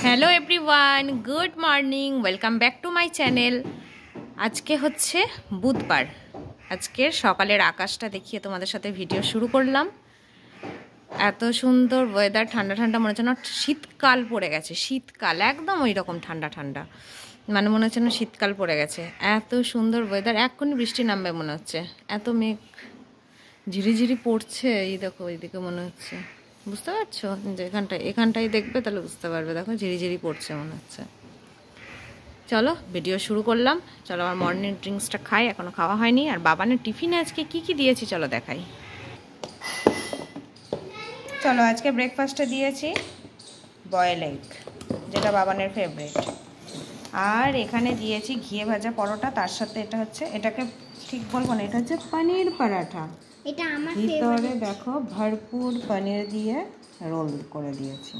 Hello everyone, good morning, welcome back to my channel. আজকে হচ্ছে বুধবার। আজকের সকালের আকাশটা দেখিয়ে তোমাদের সাথে ভিডিও শুরু করলাম। এত সুন্দর ওয়েদার, ঠান্ডা ঠান্ডা, মনে হচ্ছে না শীতকাল পড়ে গেছে। শীতকাল একদম ওই রকম ঠান্ডা ঠান্ডা, মানে মনে হচ্ছে না শীতকাল পড়ে গেছে। এত সুন্দর ওয়েদার, এক্ষুনি বৃষ্টি নামবে মনে হচ্ছে। এত মেঘ ঝিরিঝিরি পড়ছে, এই দেখো এইদিকে মনে হচ্ছে, বুঝতে পারছো? যে এখানটায় দেখবে তাহলে বুঝতে পারবে। দেখো ঝিরিঝিরি পড়ছে মনে হচ্ছে। চলো ভিডিও শুরু করলাম। চলো আমার মর্নিং ড্রিঙ্কসটা খাই, এখনো খাওয়া হয়নি। আর বাবানের টিফিনে আজকে কি কি দিয়েছি চলো দেখাই। চলো আজকে ব্রেকফাস্টে দিয়েছি বয়েল এগ, যেটা বাবানের ফেভারিট। আর এখানে দিয়েছি ঘিয়ে ভাজা পরোটা, তার সাথে এটা হচ্ছে, এটাকে ঠিক বলবো না, এটা হচ্ছে পনির পরাঠা। এটা আমার ভিতরে দেখো ভরপুর পনির দিয়ে রোল করে দিয়েছি।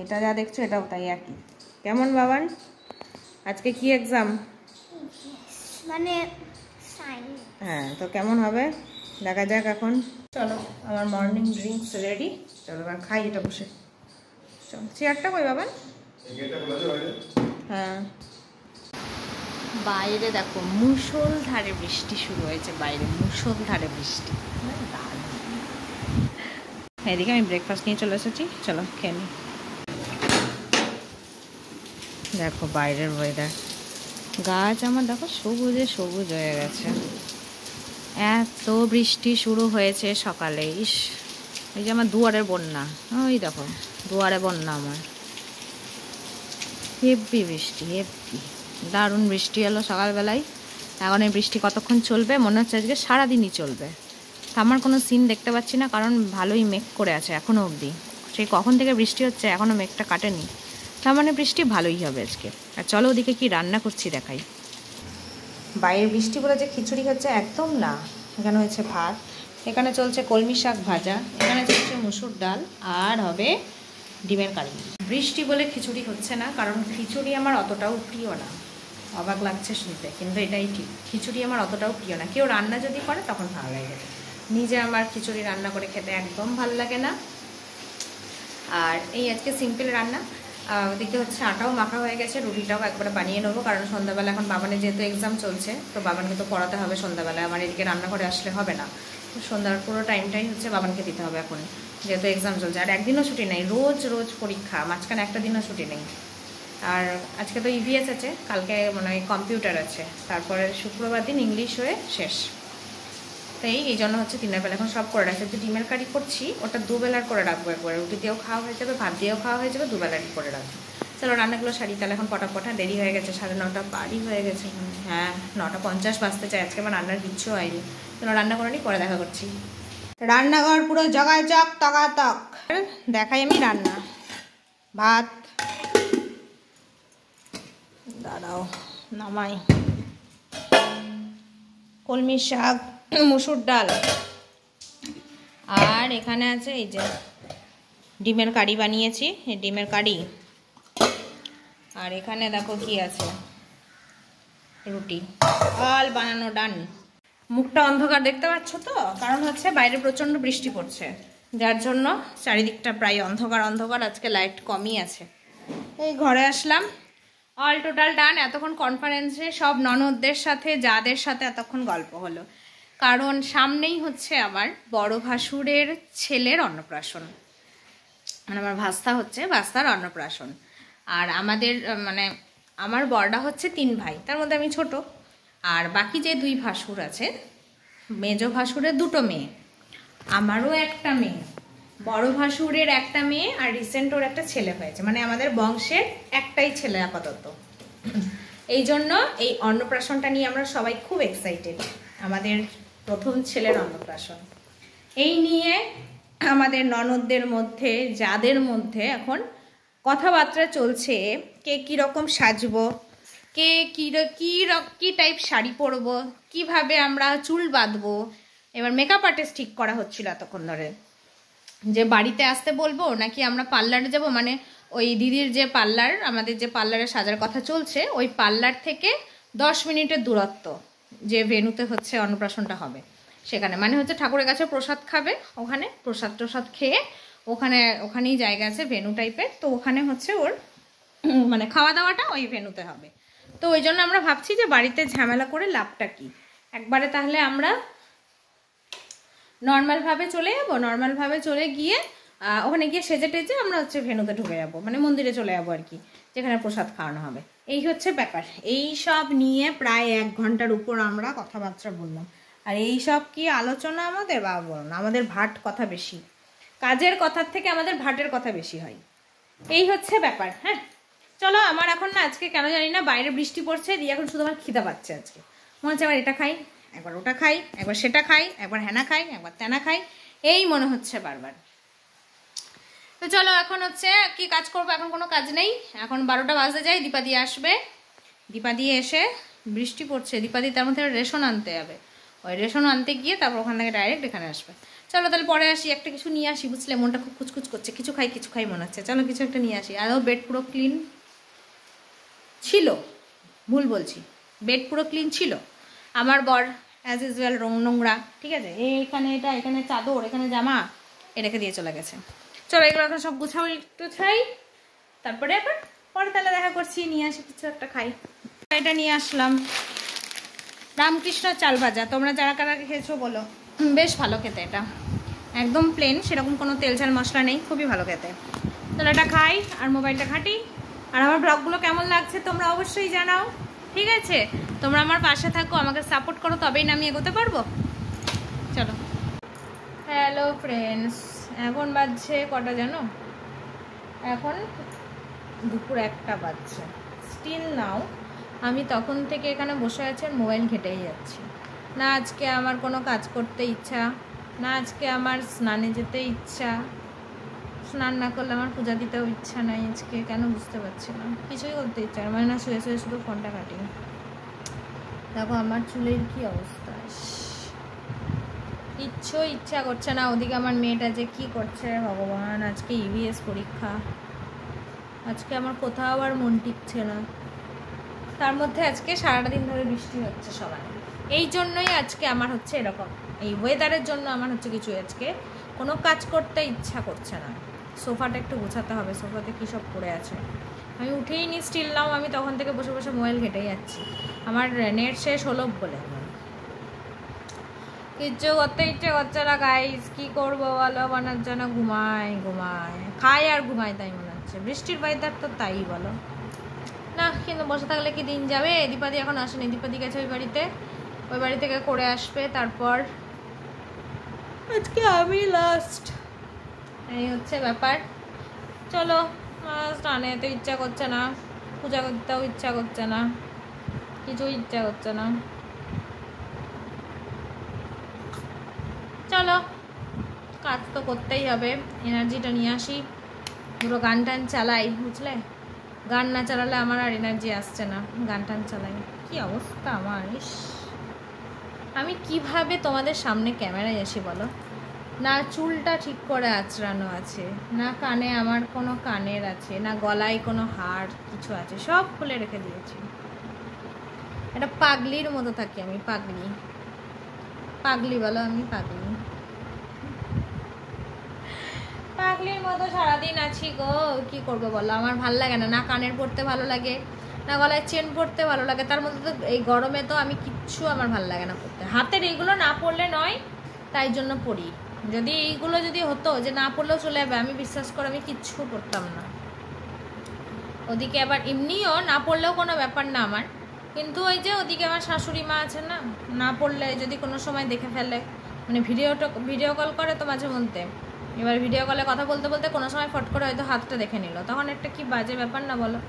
এটা যা দেখছো এটাও তাই একই। কেমন বাবান, আজকে কি এক্সাম? মানে সায়েন্স। হ্যাঁ, তো কেমন হবে দেখা যাক এখন। চলো আমার মর্নিং ড্রিঙ্কস রেডি। চলো এবার খাই এটা বসে। চলো চেয়ারটা কই বাবান? হ্যাঁ, বাইরে দেখো মুষলধারে বৃষ্টি শুরু হয়েছে। বাইরে মুষলধারে বৃষ্টি। এদিকে আমি ব্রেকফাস্ট নিয়ে চলে এসেছি, চলো খেয়ে নিই। দেখো বাইরের ওয়েদার, গাছ আমার দেখো সবুজে সবুজ হয়ে গেছে। এত বৃষ্টি শুরু হয়েছে সকালে। ইস, এই যে আমার দুয়ারের বন্যা, ওই দেখো দুয়ারে বন্যা আমার। হেব্বি বৃষ্টি, হেব্বি দারুণ বৃষ্টি এলো সকালবেলায়। এখন এই বৃষ্টি কতক্ষণ চলবে মনে হচ্ছে আজকে সারাদিনই চলবে। আমার কোনো সিন দেখতে পাচ্ছি না, কারণ ভালোই মেঘ করে আছে এখনও অবধি। সেই কখন থেকে বৃষ্টি হচ্ছে, এখনও মেঘটা কাটেনি। তার মানে বৃষ্টি ভালোই হবে আজকে। আর চলো ওদিকে কি রান্না করছি দেখাই। বাইরের বৃষ্টি বলে যে খিচুড়ি হচ্ছে একদম না। এখানে হয়েছে ভাত, এখানে চলছে কলমি শাক ভাজা, এখানে চলছে মুসুর ডাল, আর হবে ডিমের কারি। বৃষ্টি বলে খিচুড়ি হচ্ছে না, কারণ খিচুড়ি আমার অতটাও প্রিয় না। অবাক লাগছে শুনতে, কিন্তু এটাই ঠিক। খিচুড়ি আমার অতটাও প্রিয় না। কেউ রান্না যদি করে তখন ভালো লাগে, নিজে আমার খিচুড়ি রান্না করে খেতে একদম ভালো লাগে না। আর এই আজকে সিম্পল রান্না। ওদিকে হচ্ছে আটাও মাখা হয়ে গেছে, রুটিটাও একবারে বানিয়ে নেবো, কারণ সন্ধ্যাবেলা এখন বাবানের যেহেতু এক্সাম চলছে, তো বাবানকে তো পড়াতে হবে সন্ধ্যাবেলায়। আমার এদিকে রান্নাঘরে আসলে হবে না, তো সন্ধ্যার পুরো টাইমটাই হচ্ছে বাবানকে দিতে হবে এখন, যেহেতু এক্সাম চলছে। আর একদিনও ছুটি নেই, রোজ রোজ পরীক্ষা, মাঝখানে একটা দিনও ছুটি নেই। আর আজকে তো ইভিএস আছে, কালকে মানে কম্পিউটার আছে, তারপরে শুক্রবার দিন ইংলিশ হয়ে শেষ। তাই এই জন্য হচ্ছে দিনের বেলা এখন সব করে রাখছি। যে ডিমের কারি করছি ওটা দুবেলার করে রাখবো, একবারে রুটি দিয়েও খাওয়া হয়ে যাবে, ভাত দিয়েও খাওয়া হয়ে যাবে, দুবেলারই করে রাখবো। চলো রান্নাগুলো সারি তাহলে। এখন পটা দেরি হয়ে গেছে, 9:30 পারই হয়ে গেছে। হ্যাঁ, 9:50 বাজতে চাই। আজকে আমার রান্নার কিচ্ছু হয়নি, চলো রান্না করে নিই, পরে দেখা করছি। রান্নাঘর পুরো জগাজগ তকাতক। দেখাই আমি রান্না। ভাত, দাঁড়াও নামাই, কলমি শাক, মুসুর ডাল, আর এখানে আছে এই যে ডিমের কারি বানিয়েছি, এই ডিমের কারি। আর এখানে দেখো কি আছে, রুটি, অল বানানো ডান। মুখটা অন্ধকার দেখতে পাচ্ছ তো, কারণ হচ্ছে বাইরে প্রচণ্ড বৃষ্টি পড়ছে, যার জন্য চারিদিকটা প্রায় অন্ধকার অন্ধকার। আজকে লাইট কমই আছে। এই ঘরে আসলাম, অল টোটাল ডান। এতক্ষণ কনফারেন্সে সব ননদদের সাথে, যাদের সাথে এতক্ষণ গল্প হলো, কারণ সামনেই হচ্ছে আমার বড় ভাসুরের ছেলের অন্নপ্রাশন। মানে আমার ভাস্তা হচ্ছে, ভাস্তার অন্নপ্রাশন। আর আমাদের মানে আমার বড়টা হচ্ছে 3 ভাই, তার মধ্যে আমি ছোট। আর বাকি যে 2 ভাসুর আছে, মেজ ভাসুরের 2টো মেয়ে, আমারও একটা মেয়ে, বড় ভাসুরের একটা মেয়ে, আর রিসেন্ট ওর একটা ছেলে হয়েছে। মানে আমাদের বংশের একটাই ছেলে আপাতত। এই জন্য এই অন্নপ্রাশনটা নিয়ে আমরা সবাই খুব এক্সাইটেড। আমাদের প্রথম ছেলের অন্নপ্রাশন, এই নিয়ে আমাদের ননদদের মধ্যে, যাদের মধ্যে এখন কথাবার্তা চলছে, কে কীরকম সাজবো, কে কী টাইপ শাড়ি পরবো, কিভাবে আমরা চুল বাঁধবো। এবার মেকআপ আর্টিস্ট ঠিক করা হচ্ছিল এতক্ষণ ধরে, যে বাড়িতে আসতে বলবো নাকি আমরা পার্লারে যাব। মানে ওই দিদির যে পার্লার, আমাদের যে পার্লারে সাজার কথা চলছে, ওই পার্লার থেকে 10 মিনিটের দূরত্ব যে ভেন্যুতে হচ্ছে অন্নপ্রাশনটা হবে, সেখানে মানে হচ্ছে ঠাকুরের কাছে প্রসাদ খাবে, ওখানে প্রসাদ খেয়ে ওখানেই জায়গা আছে ভেন্যু টাইপের, তো ওখানে হচ্ছে ওর মানে খাওয়া দাওয়াটা ওই ভেন্যুতে হবে। তো ওই জন্য আমরা ভাবছি যে বাড়িতে ঝামেলা করে লাভটা কি, একবারে তাহলে আমরা নর্মালভাবে চলে যাবো, নর্মালভাবে চলে গিয়ে ওখানে গিয়ে সেজে টেজে আমরা হচ্ছে ভেন্যুতে ঢুকে যাবো, মানে মন্দিরে চলে যাবো আর কি, যেখানে প্রসাদ খাওয়ানো হবে। এই হচ্ছে ব্যাপার। এই সব নিয়ে প্রায় 1 ঘন্টার উপর আমরা কথাবার্তা বললাম। আর এই সব কি আলোচনা আমাদের, বাবা বলো না, আমাদের ভাট কথা বেশি, কাজের কথার থেকে আমাদের ভাটের কথা বেশি হয়। এই হচ্ছে ব্যাপার। হ্যাঁ চলো, আমার এখন না আজকে কেন জানি না বাইরে বৃষ্টি পড়ছে, দিয়ে এখন শুধু আমার খিদা পাচ্ছে। আজকে মনে হচ্ছে একবার এটা খাই, একবার ওটা খাই, একবার সেটা খাই, একবার হ্যানা খাই, একবার ত্যানা খাই, এই মনে হচ্ছে বারবার। তো চলো এখন হচ্ছে কি কাজ করবো, এখন কোনো কাজ নেই। এখন 12টা বাজতে যাই, দীপাদি আসবে, দীপাদি এসে বৃষ্টি পড়ছে, দীপাদি তার মধ্যে রেশন আনতে যাবে, ওই রেশন আনতে গিয়ে তারপর ওখান থেকে ডাইরেক্ট এখানে আসবে। চলো তাহলে পরে আসি, একটা কিছু নিয়ে আসি, বুঝলে মনটা খুব কুচকুচ করছে, কিছু খাই মনে হচ্ছে। চলো কিছু একটা নিয়ে আসি। আরও বেড পুরো ক্লিন ছিল, ভুল বলছি, বেড পুরো ক্লিন ছিল। আমার বর অ্যাজ ইউজুয়াল নোংরা, ঠিক আছে, এইখানে এটা, এখানে চাদর, এখানে জামা, এ রেখে দিয়ে চলে গেছে। চলো এগুলো এখন সব গুছাও একটু ছাই, তারপরে এখন পরে তাহলে দেখা করছি, নিয়ে আসি কিছু একটা খাই। এটা নিয়ে আসলাম রামকৃষ্ণ চাল ভাজা, তোমরা যারা কারা খেয়েছো বলো, বেশ ভালো খেতে, এটা একদম প্লেন, সেরকম কোনো তেল ঝাল মশলা নেই, খুবই ভালো খেতে। তাহলে এটা খাই আর মোবাইলটা ঘাঁটি। আর আমার ব্লগগুলো কেমন লাগছে তোমরা অবশ্যই জানাও, ঠিক আছে? তোমরা আমার পাশে থাকো, আমাকে সাপোর্ট করো, তবেই না আমি এগোতে পারবো। চলো, হ্যালো ফ্রেন্ডস, এখন বাজছে কটা জানো? এখন দুপুর 1টা বাজছে। স্টিল নাও আমি তখন থেকে এখানে বসে আছি আর মোবাইল ঘেটেই যাচ্ছি। না আজকে আমার কোনো কাজ করতে ইচ্ছা, না আজকে আমার স্নানে যেতে ইচ্ছা, স্নান না করলে আমার পূজা দিতেও ইচ্ছা নাই আজকে, কেন বুঝতে পারছি না, কিছুই করতে ইচ্ছা মানে না, শুয়ে শুয়ে শুধু ফোনটা কাটি। দেখো আমার চুলের কি অবস্থা, কিচ্ছু ইচ্ছা করছে না। ওদিকে আমার মেয়েটা যে কি করছে ভগবান, আজকে ইভিএস পরীক্ষা, আজকে আমার কোথাও আর মন টিকছে না। তার মধ্যে আজকে সারাটা দিন ধরে বৃষ্টি হচ্ছে সকালে, এই জন্যই আজকে আমার হচ্ছে এরকম, এই ওয়েদারের জন্য আমার হচ্ছে কিছু আজকে কোনো কাজ করতে ইচ্ছা করছে না। সোফাটা একটু গোছাতে হবে, সোফাতে কী সব পড়ে আছে, আমি উঠেই নি। স্টিল নাও আমি তখন থেকে বসে বসে মোবাইল ঘেটেই যাচ্ছি, আমার নেট শেষ হলো বলে কিচ্ছু করতে ইচ্ছে করছে না গাইস, কি করবো বলো, বানার জন্য ঘুমায় খাই আর ঘুমাই, তাই মনে হচ্ছে। বৃষ্টির ওয়েদার তো তাই বলো না, কিন্তু বসে থাকলে কি দিন যাবে? দীপাদি এখন আসেনি, দীপাদি গেছে ওই বাড়িতে, ওই বাড়ি থেকে করে আসবে, তারপর আজকে আমি লাস্ট, এই হচ্ছে ব্যাপার। চলো, স্নানে তো ইচ্ছা করছে না, পূজা করতেও ইচ্ছা করছে না, কিছু ইচ্ছা করছে না। চলো কাজ তো করতেই হবে, এনার্জিটা নিয়ে আসি, পুরো গান টান চালাই, বুঝলে? গান না চালালে আমার আর এনার্জি আসছে না, গান টান চালাই। কি অবস্থা আমার, ইস আমি কিভাবে তোমাদের সামনে ক্যামেরায় এসে বলো, না চুলটা ঠিক করে আঁচড়ানো আছে, না কানে আমার কোনো কানের আছে, না গলায় কোনো হার কিছু আছে, সব খুলে রেখে দিয়েছি। এটা পাগলির মতো থাকি আমি, পাগলি বলো, আমি পাগলির মতো সারাদিন আছি গো, কি করবো বলো? আমার ভাল লাগে না, না কানের পরতে ভালো লাগে, না গলায় চেন পরতে ভালো লাগে, তার মধ্যে তো এই গরমে তো আমি কিচ্ছু আমার ভাল লাগে না পরতে। হাতের এইগুলো না পরলে নয়, তাই জন্য পরি। যদি এইগুলো যদি হতো যে না পরলেও চলে যাবে, আমি বিশ্বাস করে আমি কিচ্ছু পরতাম না। ওদিকে আবার এমনিও না পরলেও কোনো ব্যাপার না আমার, কিন্তু ওই যে ওদিকে আমার শাশুড়ি মা আছে না, না পরলে যদি কোনো সময় দেখে ফেলে, মানে ভিডিও কল করে তো মাঝে মধ্যে, এবার ভিডিও কলে কথা বলতে বলতে কোনো সময় ফট করে হয়তো হাতটা দেখে নিল, তখন একটা কি বাজে ব্যাপার না বলো?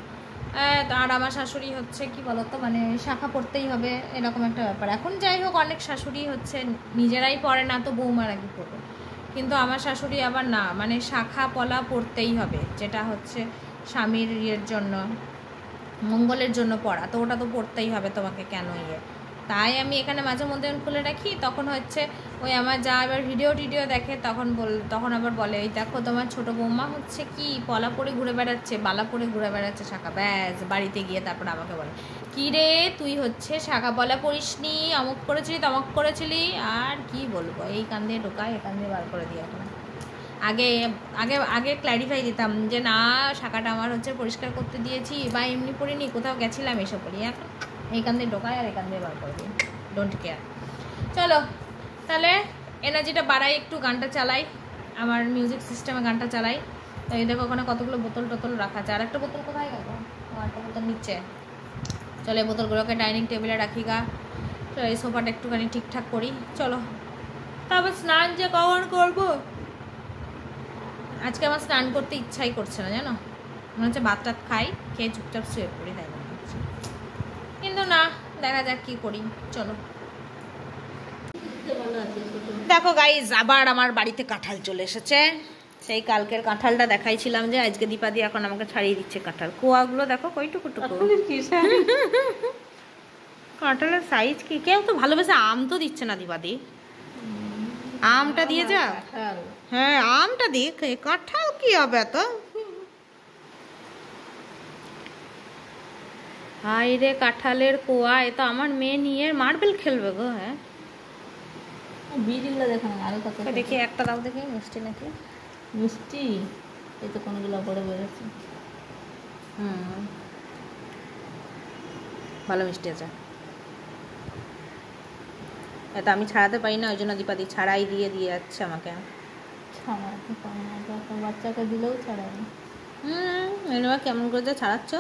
আর আমার শাশুড়ি হচ্ছে কি বলো তো, মানে শাখা পরতেই হবে এরকম একটা ব্যাপার। এখন যাই হোক অনেক শাশুড়ি হচ্ছে নিজেরাই পরে না, তো বৌমার আগে পড়বে, কিন্তু আমার শাশুড়ি আবার না, মানে শাখা পলা পরতেই হবে, যেটা হচ্ছে স্বামীর ইয়ের জন্য, মঙ্গলের জন্য পড়া, তো ওটা তো পড়তেই হবে তোমাকে, কেন ইয়ে। তাই আমি এখানে মাঝে মধ্যে খুলে রাখি, তখন হচ্ছে ওই আমার যা এবার ভিডিও দেখে, তখন আবার বলে, এই দেখো তোমার ছোটো বৌমা হচ্ছে কি পলা পরে ঘুরে বেড়াচ্ছে, বালা পরে ঘুরে বেড়াচ্ছে শাখা, ব্যাস বাড়িতে গিয়ে তারপর আমাকে বলে, কী রে তুই হচ্ছে শাখা পলা পরিসনি, অমুক করেছিলি তমক করেছিলি, আর কি বলবো, এই কান দিয়ে ঢোকায়, এ কান দিয়ে বার করে দিয়ে এখন। আগে আগে আগে ক্ল্যারিফাই দিতাম যে না শাখাটা আমার হচ্ছে পরিষ্কার করতে দিয়েছি বা এমনি পড়িনি, কোথাও গেছিলাম এসব করি। এখন এইখান দিয়ে ঢোকায় আর এখান দিয়ে বার করে দিই, ডোন্ট কেয়ার। চলো তাহলে এনার্জিটা বাড়াই, একটু গানটা চালাই, আমার মিউজিক সিস্টেমে গানটা চালাই। তো এই দেখো ওখানে কতগুলো বোতল টোতল রাখা আছে। আর একটা বোতল কোথায় গেল? একটা বোতল নিচ্ছে। চলো এই বোতলগুলোকে ডাইনিং টেবিলে রাখি গা। চলো এই সোফাটা একটুখানি ঠিকঠাক করি। চলো তারপর স্নান যে কখন করবো, আজকে আমার স্নান করতে ইচ্ছাই করছে না জানো, মনে হচ্ছে ভাত টাত খাই, খেয়ে চুপচাপ শুয়ে পড়ি, তাই মনে হচ্ছে। কিন্তু না, দেখা যাক কি করি। চলো দেখো গাইজ, আবার আমার বাড়িতে কাঁঠাল চলে এসেছে। সেই কালকের কাঁঠালটা দেখাইছিলাম যে আজকে দীপাদি এখন আমাকে ছাড়িয়ে দিচ্ছে কাঁঠাল। কোয়াগুলো দেখো কইটুকু টুকু। কাঁঠালের সাইজ কি, কেউ তো ভালোবেসে আম তো দিচ্ছে না দীপাদি। আমটা দিয়ে যা, হ্যাঁ আমটা দিক, কাঁঠাল কি হবে তো। হাই রে কাঁঠালের কোয়া, এ তো আমার মেয়ে নিয়ে মার্বেল খেলবে গো। হ্যাঁ বিড়িগুলো দেখো আরো কত, দেখি একটা দাও দেখি, মিষ্টি নাকি? মিষ্টি, এই তো কোনগুলো পরে বেরোচ্ছে। ভালো মিষ্টি আছে। এটা আমি ছাড়াতে পারি না, ওই জন্য দীপাদি ছাড়াই দিয়ে দিয়ে যাচ্ছে আমাকে। ছাড়াতে পারে না, তো বাচ্চাকে দিলেও ছাড়ায় না। এবার কেমন করে যে ছাড়াচ্ছ,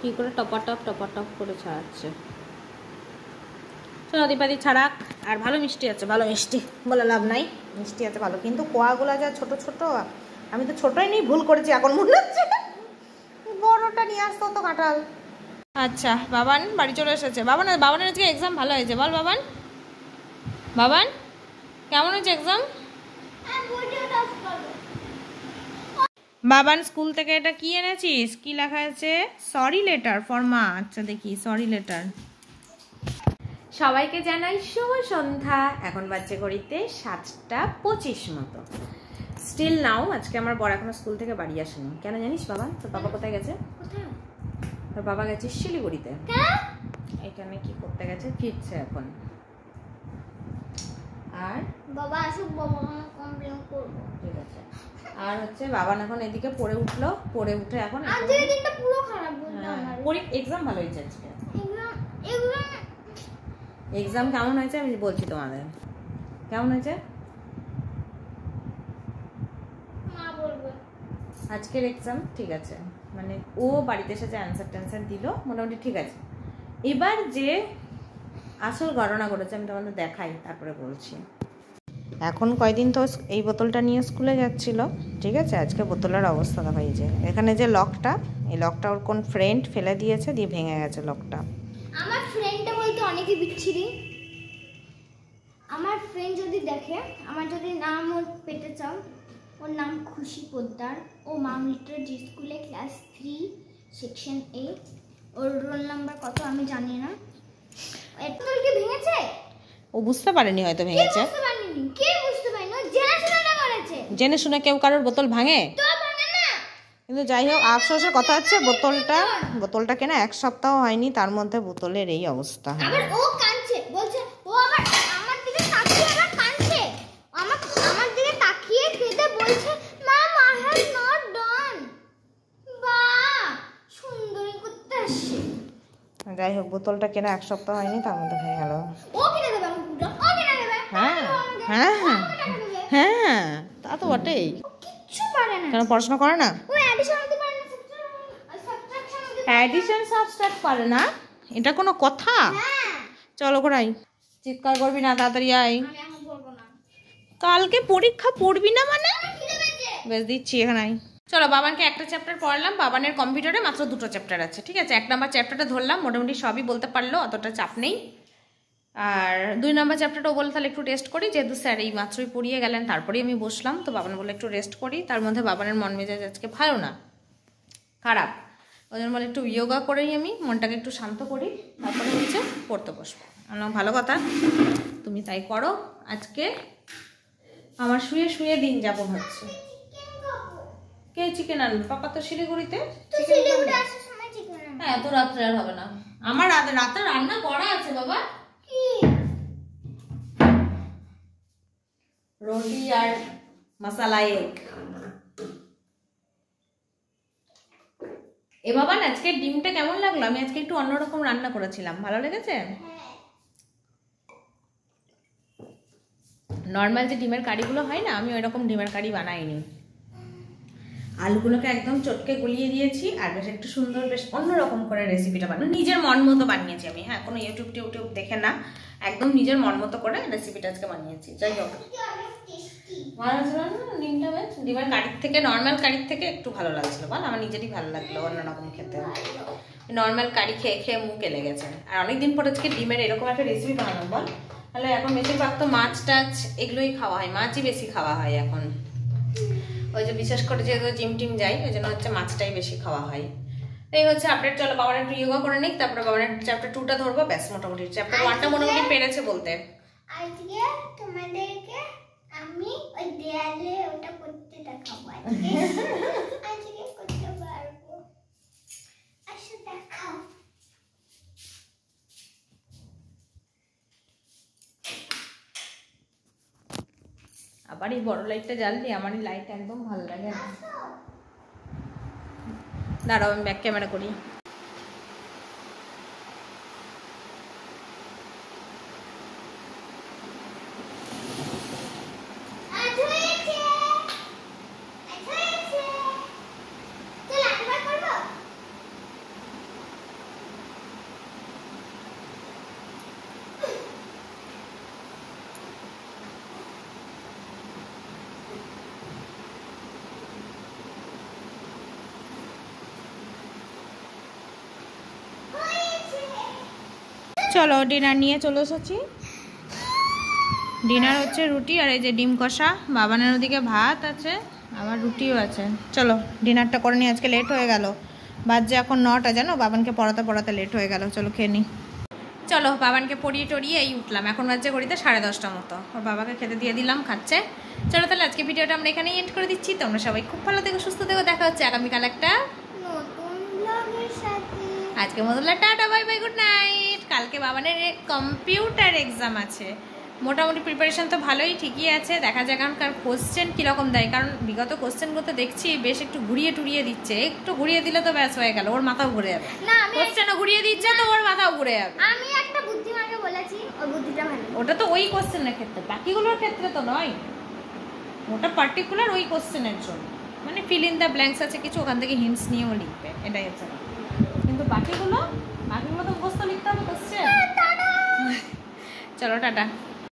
কি করে টপাটপ করে ছাড়াচ্ছে। চলো দীপাদি ছাড়াক। আর ভালো মিষ্টি আছে, ভালো মিষ্টি বলে লাভ নাই, মিষ্টি আছে ভালো। কিন্তু কোয়াগুলো যা ছোট ছোট, আমি তো ছোটই নেই, ভুল করেছি এখন মনে হচ্ছে। বড়টা নিয়ে আসতো তো কাঁঠাল। আচ্ছা বাবান বাড়ি চলে এসেছে। বাবানের আজকে এক্সাম ভালো হয়েছে, বল বাবান। বাবান কেমন হয়েছে এক্সাম? বাবান স্কুল থেকে এটা কি এনেছিস? কি লেখা আছে? সরি লেটার ফর মা। আচ্ছা দেখি, সরি লেটার। সবাইকে জানাই শুভ সন্ধ্যা। এখন বাজছে ঘড়িতে 7:25 মতো। স্টিল নাও আজকে আমার বড় এখনো স্কুল থেকে বাড়ি আসেনি। কেন জানিস বাবা? তোর বাবা কোথায় গেছে? তোর বাবা গেছে শিলিগুড়িতে। এখানে কি করতে গেছে, ফিরছে এখন। আর বাবা আসুক, বাবা কমপ্লেন করব। ঠিক আছে। আর হচ্ছে বাবান এখন এদিকে পড়ে উঠলো, পড়ে উঠে এখন আজকে দিনটা পুরো খারাপ বলতে আমার। এক্সাম ভালো হয়েছে আজকে। এক্সাম কেমন হয়েছে আমি বলছি তোমাদের। কেমন হয়েছে মা বলবে। আজকের এক্সাম ঠিক আছে, মানে ও বাড়িতে এসে যে অ্যান্সার ট্যান্সার দিল মোটামুটি ঠিক আছে। এবার যে আসল ঘটনা ঘটেছে আমি তোমাদের দেখাই, তারপরে বলছি। এখন কয়দিন তো এই বোতলটা নিয়ে স্কুলে যাচ্ছিল, ঠিক আছে। আজকে বোতলের অবস্থা দেখো, এই যে এখানে যে লকটা, এই লকটা ওর কোন ফ্রেন্ড ফেলে দিয়েছে, দিয়ে ভেঙে গেছে লকটা। আমার ফ্রেন্ডটা বলতে অনেকে বিচ্ছিরি। আমার ফ্রেন্ড যদি দেখে, আমার যদি নাম ওর পেতে চাও, ওর নাম খুশি পোদ্দার। ও মাউন্টের জি স্কুলে class 3 section A। Or roll number কত আমি জানি না। এতগুলো ভেঙেছে, ও বুঝতে পারেনি হয়তো ভেঙেছে। কে বুঝতে পারেনি? ও জেনে শুনে করেছে। জেনে শুনে কেউ কারোর বোতল ভাঙে? তো ভাঙে না। কিন্তু যাই হোক, আফসোসের কথা হচ্ছে বোতলটা কেনা 1 সপ্তাহ হয়নি, তার মধ্যে বোতলের এই অবস্থা। আবার ও কাঁদছে, বলছে ও আবার আমার দিকে তাকিয়ে আবার কাঁদছে। আমার দিকে তাকিয়ে কেঁদে বলছে মাম আই হ্যাভ নট ডান। বাহ সুন্দরী করতে আসছে। যাই হোক, বোতলটা কেনা 1 সপ্তাহ হয়নি, তার মধ্যে হয়ে গেল। ও কিনে দেবে আমাকে পুরো, ও কিনে দেবে। হ্যাঁ হ্যাঁ হ্যাঁ, তা তো বটেই। কিচ্ছু পারে না। কেন পড়াশোনা করে না? ও অ্যাডিশন করতে পারে না, সাবট্রাকশন করতে পারে না। অ্যাডিশন সাবট্রাক্ট পারে না? এটা কোনো কথা? হ্যাঁ চলো করাই, চিৎকার করবি না, তাড়াতাড়ি আয়। আমি এখন বলবো না। কালকে পরীক্ষা, পড়বি না মানে? খিদে পেয়েছে। বেশ দিচ্ছি, এখানে আয়। চলো বাবানকে একটা চ্যাপ্টার পড়লাম। বাবানের কম্পিউটারে মাত্র 2টো চ্যাপ্টার আছে, ঠিক আছে। 1 নাম্বার চ্যাপ্টারটা ধরলাম, মোটামুটি সবই বলতে পারলো, অতটা চাপ নেই। আর 2 নাম্বার চ্যাপ্টারটাও বলে তাহলে একটু রেস্ট করি, যেহেতু স্যার এই মাত্রই পড়িয়ে গেলেন, তারপরেই আমি বসলাম। তো বাবান বলে একটু রেস্ট করি। তার মধ্যে বাবানের মন মেজাজ আজকে ভালো না, খারাপ। ওই জন্য বলে একটু ইয়োগা করেই আমি মনটাকে একটু শান্ত করি, তারপরে হচ্ছে পড়তে বসবো। ভালো কথা, তুমি তাই করো। আজকে আমার শুয়ে শুয়ে দিন যাবো ভাবছি। কে চিকেন আনবে? পাপা তো শিলিগুড়িতে। হ্যাঁ, এত রাত্রে আর হবে না। আমার রাতে রান্না করা আছে বাবা। রুটি আর মশলা এগ। এ বাবা আজকে ডিমটা কেমন লাগলো? আমি আজকে একটু অন্যরকম রান্না করেছিলাম, ভালো লেগেছে? নর্মাল যে ডিমের কারিগুলো হয় না, আমি ওইরকম ডিমের কারি বানাইনি। আলুগুলোকে একদম চটকে গলিয়ে দিয়েছি আর বেশ একটু সুন্দর বেশ অন্যরকম করে রেসিপিটা বানানো, নিজের মন মতো বানিয়েছি আমি। হ্যাঁ, কোনো ইউটিউব দেখে না, একদম নিজের মন মতো করে রেসিপিটা আজকে বানিয়েছি। যাই হোক, ভালো ছিল না ডিমটা? বেশ ডিমের কারির থেকে, নর্মাল কারির থেকে একটু ভালো লাগছিল। বল, আমার নিজেরই ভালো লাগলো অন্যরকম খেতে। নর্মাল কারি খেয়ে খেয়ে মুখ এলে গেছে। আর অনেকদিন পর আজকে ডিমের এরকম একটা রেসিপি বানালাম। বল, তাহলে এখন বেশিরভাগ তো মাছ টাছ এগুলোই খাওয়া হয়, মাছই বেশি খাওয়া হয় এখন। ওই যে বিশেষ করে যেহেতু জিম টিম যাই, ওই জন্য হচ্ছে মাছটাই বেশি খাওয়া হয়। এই হচ্ছে আপডেট। চলো বাবার একটু যোগা করে নিক, তারপরে বাবার চ্যাপ্টার 2টা ধরবো। ব্যাস, মোটামুটি চ্যাপ্টার 1টা মোটামুটি পেরেছে বলতে। আজকে তোমাদেরকে আমি ওই দেয়ালে ওটা করতে দেখাবো। আজকে করতে পারবো, আসো দেখাও। আবার এই বড় লাইটটা জ্বাললি, আমার এই লাইট একদম ভালো লাগে না। দাঁড়াও, আমি ব্যাক ক্যামেরা করি। চলো ডিনার নিয়ে চলে এসেছি। ডিনার হচ্ছে রুটি আর এই যে ডিম কষা, বাবানের ওদিকে ভাত আছে, আবার রুটিও আছে। চলো ডিনারটা করে নিই, আজকে লেট হয়ে গেল। বাজে এখন 9টা, জানো, বাবানকে পড়াতে লেট হয়ে গেল। চলো খেয়ে নিই। চলো বাবানকে পড়িয়ে টড়িয়ে এই উঠলাম, এখন বাজে ঘড়িতে 10:30 মতো। ওর বাবাকে খেতে দিয়ে দিলাম, খাচ্ছে। চলো তাহলে আজকে ভিডিওটা আমরা এখানেই এন্ড করে দিচ্ছি। তোমরা সবাই খুব ভালো থেকো, সুস্থ থেকো। দেখা হচ্ছে আগামীকাল একটা নতুন ব্লগের সাথে। আজকে মতো tata, bye bye, good night. কালকে বাবানের কম্পিউটার এক্সাম আছে। মোটামুটি প্রিপারেশন তো ভালোই, ঠিকই আছে। দেখা যাক এখনকার কোশ্চেন কীরকম দেয়, কারণ বিগত কোশ্চেনগুলো তো দেখছি বেশ একটু ঘুরিয়ে টুরিয়ে দিচ্ছে। একটু ঘুরিয়ে দিলে তো ব্যাস হয়ে গেল, ওর মাথাও ঘুরে যাবে। না, আমি কোশ্চেনও ঘুরিয়ে দিচ্ছে তো ওর মাথাও ঘুরে যাবে। আমি একটা বুদ্ধিমানকে বলেছি, ওই বুদ্ধিটা ভালো। ওটা তো ওই কোশ্চেনের ক্ষেত্রে, বাকিগুলোর ক্ষেত্রে তো নয়। ওটা পার্টিকুলার ওই কোশ্চেনের জন্য, মানে ফিল ইন দ্য ব্ল্যাঙ্কস আছে কিছু, ওখান থেকে হিন্টস নিয়েও লিখবে, এটাই হচ্ছে। কিন্তু বাকিগুলো তো মুখস্থ লিখতে হবে কোশ্চেন। চলো টাটা।